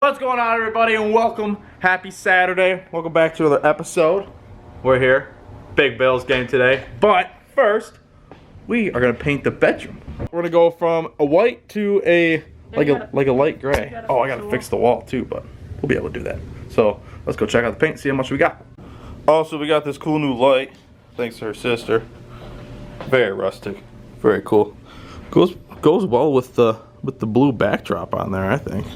What's going on, everybody, and welcome. Happy Saturday. Welcome back to another episode. We're here. Big Bill's game today. But first, we are gonna paint the bedroom. We're gonna go from a white to a like a light gray. Oh, I gotta fix the wall too, but we'll be able to do that. So let's go check out the paint and see how much we got. Also, we got this cool new light, thanks to her sister. Very rustic, very cool. Goes well with the blue backdrop on there, I think.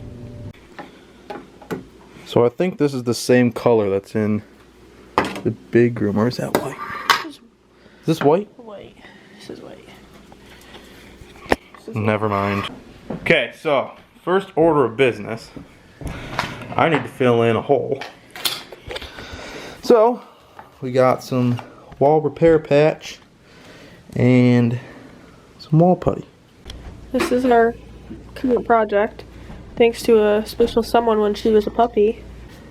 So I think this is the same color that's in the big room, or is that white? Is this white? White. This is white. Never mind. Okay, so first order of business, I need to fill in a hole. So we got some wall repair patch and some wall putty. This is our current project, thanks to a special someone when she was a puppy.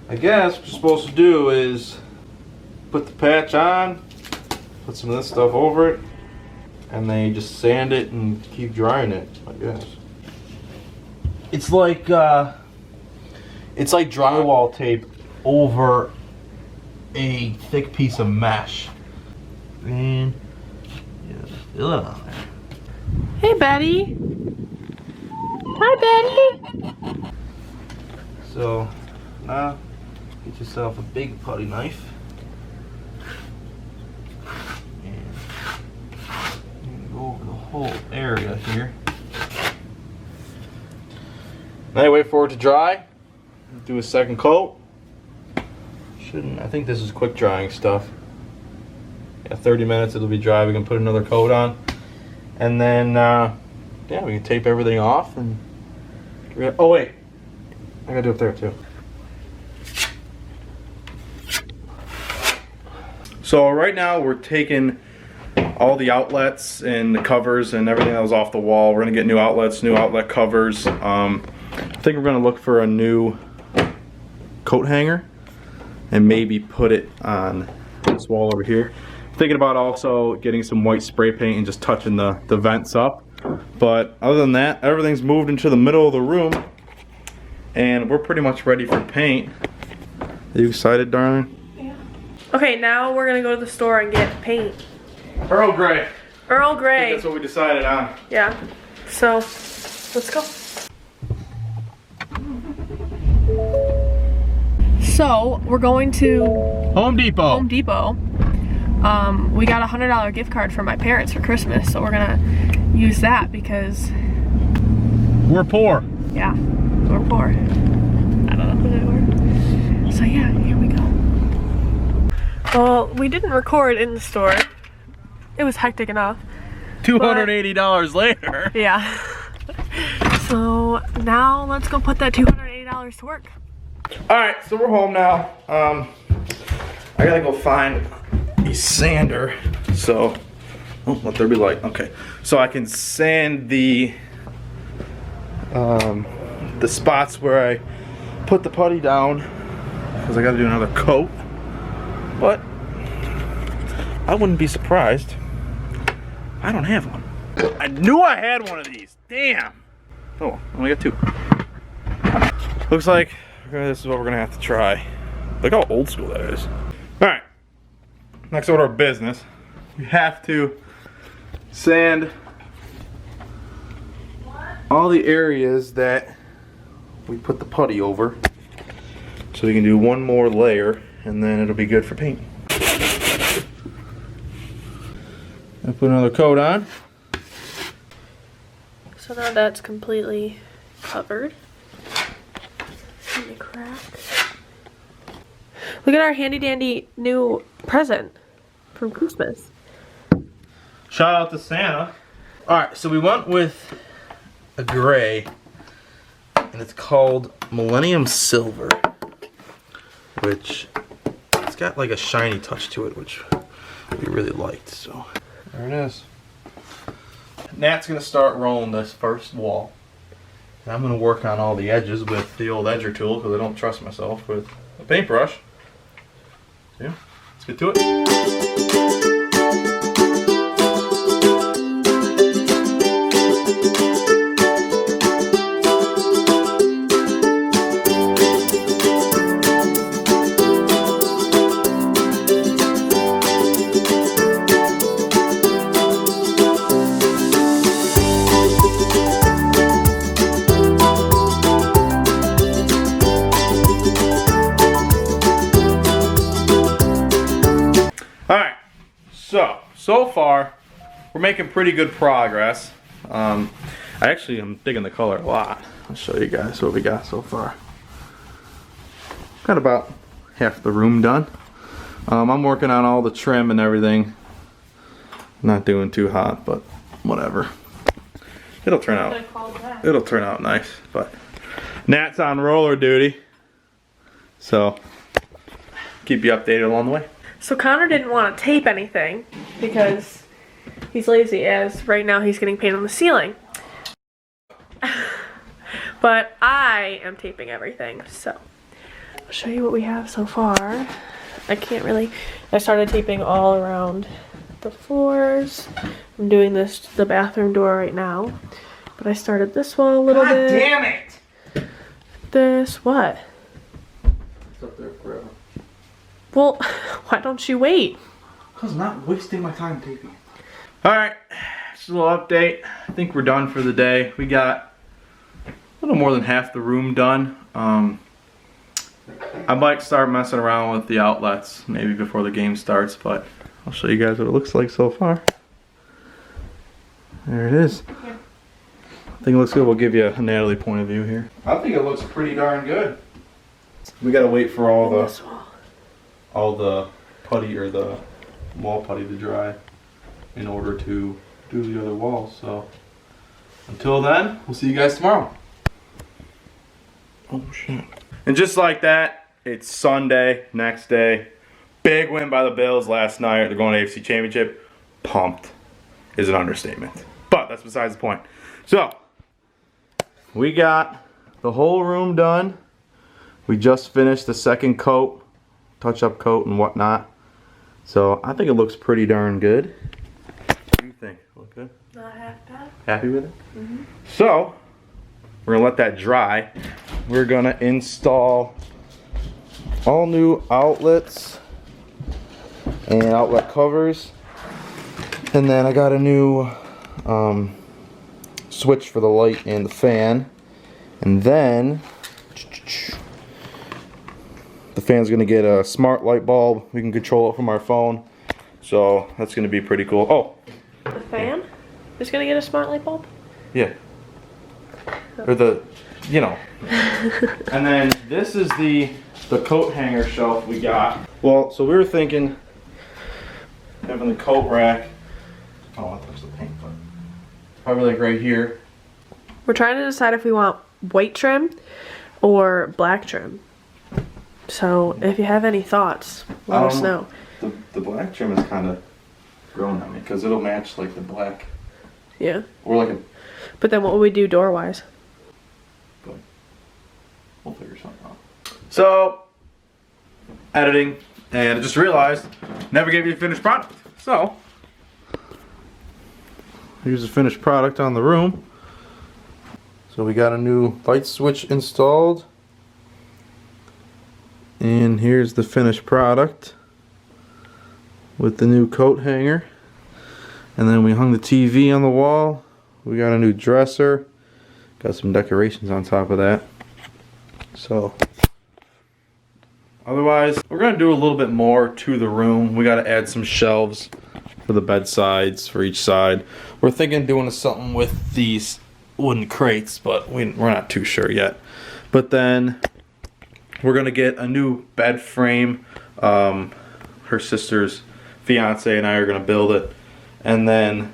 I guess what you're supposed to do is put the patch on, put some of this stuff over it, and then you just sand it and keep drying it, I guess. It's like drywall tape over a thick piece of mesh. And yeah, fill it on there. Hey, Betty. Hi, Betty. So now get yourself a big putty knife. And go over the whole area here. Now you wait for it to dry. Do a second coat. I think this is quick drying stuff. Yeah, 30 minutes it'll be dry. We can put another coat on. And then, yeah, we can tape everything off and... Oh wait, I gotta do it there too. So right now we're taking all the outlets and the covers and everything that was off the wall. We're gonna get new outlets, new outlet covers. I think we're gonna look for a new coat hanger and maybe put it on this wall over here. Thinking about also getting some white spray paint and just touching the vents up. But other than that, everything's moved into the middle of the room and we're pretty much ready for paint. Are you excited, darling? Yeah. Okay, now we're gonna go to the store and get paint. Earl Grey. Earl Grey. I think that's what we decided on. Yeah. So, let's go. So, we're going to Home Depot. Home Depot. We got a $100 gift card from my parents for Christmas, so we're gonna use that because We're poor. yeah, we're poor. I don't know who they were. So yeah, here we go. Well, we didn't record in the store. It was hectic enough. $280 later. Yeah. So now let's go put that $280 to work. Alright, so we're home now. I gotta go find a sander. So, oh, let there be light. Okay. So I can sand the spots where I put the putty down because I gotta do another coat. But I wouldn't be surprised. I don't have one. I knew I had one of these. Damn. Oh, I only got two. Looks like this is what we're gonna have to try. Look how old school that is. Alright. Next order of business. We have to sand all the areas that we put the putty over. So we can do one more layer and then it'll be good for paint. I put another coat on. So now that's completely covered. In the cracks. Look at our handy dandy new present from Christmas. Shout out to Santa. Alright, so we went with a gray and it's called Millennium Silver, which it's got like a shiny touch to it, which we really liked. So there it is. Nat's gonna start rolling this first wall. And I'm gonna work on all the edges with the old edger tool because I don't trust myself with a paintbrush. So yeah, let's get to it. So far, we're making pretty good progress. I actually am digging the color a lot. I'll show you guys what we got so far. Got about half the room done. I'm working on all the trim and everything. Not doing too hot, but whatever. It'll turn out nice. But Nat's on roller duty, so keep you updated along the way. So Connor didn't want to tape anything because he's lazy, as right now he's getting paint on the ceiling. But I am taping everything, so I'll show you what we have so far. I started taping all around the floors. I'm doing the bathroom door right now. But I started this wall a little bit. God damn it! What? It's up there forever. Well, why don't you wait? Because I'm not wasting my time taping. Alright, just a little update. I think we're done for the day. We got a little more than half the room done. I might start messing around with the outlets maybe before the game starts, but I'll show you guys what it looks like so far. There it is. Yeah. I think it looks good. We'll give you a Natalie point of view here. I think it looks pretty darn good. We gotta wait for all the putty or the wall putty to dry in order to do the other walls. So until then, we'll see you guys tomorrow. Oh shit. And just like that, it's Sunday, next day. Big win by the Bills last night. They're going to AFC Championship. Pumped is an understatement. But that's besides the point. So, we got the whole room done. We just finished the second coat, touch-up coat and whatnot. So, I think it looks pretty darn good. What do you think? Look good? Not half bad. Happy with it? Mm-hmm. So, we're going to let that dry. We're going to install all new outlets and outlet covers. And then I got a new switch for the light and the fan. And then the fan's going to get a smart light bulb. We can control it from our phone. So that's going to be pretty cool. Oh! The fan is going to get a smart light bulb? Yeah. Or the, you know. And then this is the coat hanger shelf we got. Well, so we were thinking having the coat rack. I don't want to touch the paint, but probably like right here. We're trying to decide if we want white trim or black trim. So if you have any thoughts, let us know. The black trim is kind of growing on me because it'll match like the black. Yeah. Or like a. But then what would we do door wise? But we'll figure something out. So editing, and I just realized never gave you a finished product. So here's the finished product on the room. So we got a new light switch installed. And here's the finished product with the new coat hanger. And then we hung the TV on the wall. We got a new dresser. Got some decorations on top of that. So otherwise, we're going to do a little bit more to the room. We got to add some shelves for the bedsides for each side. We're thinking doing something with these wooden crates, but we're not too sure yet. But then we're going to get a new bed frame. Her sister's fiance and I are going to build it. And then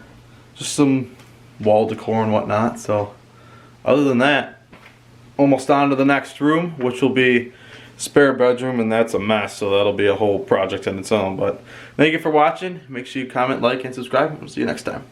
just some wall decor and whatnot. So other than that, almost on to the next room, which will be spare bedroom, and that's a mess, so that'll be a whole project in its own. But thank you for watching. Make sure you comment, like, and subscribe. We'll see you next time.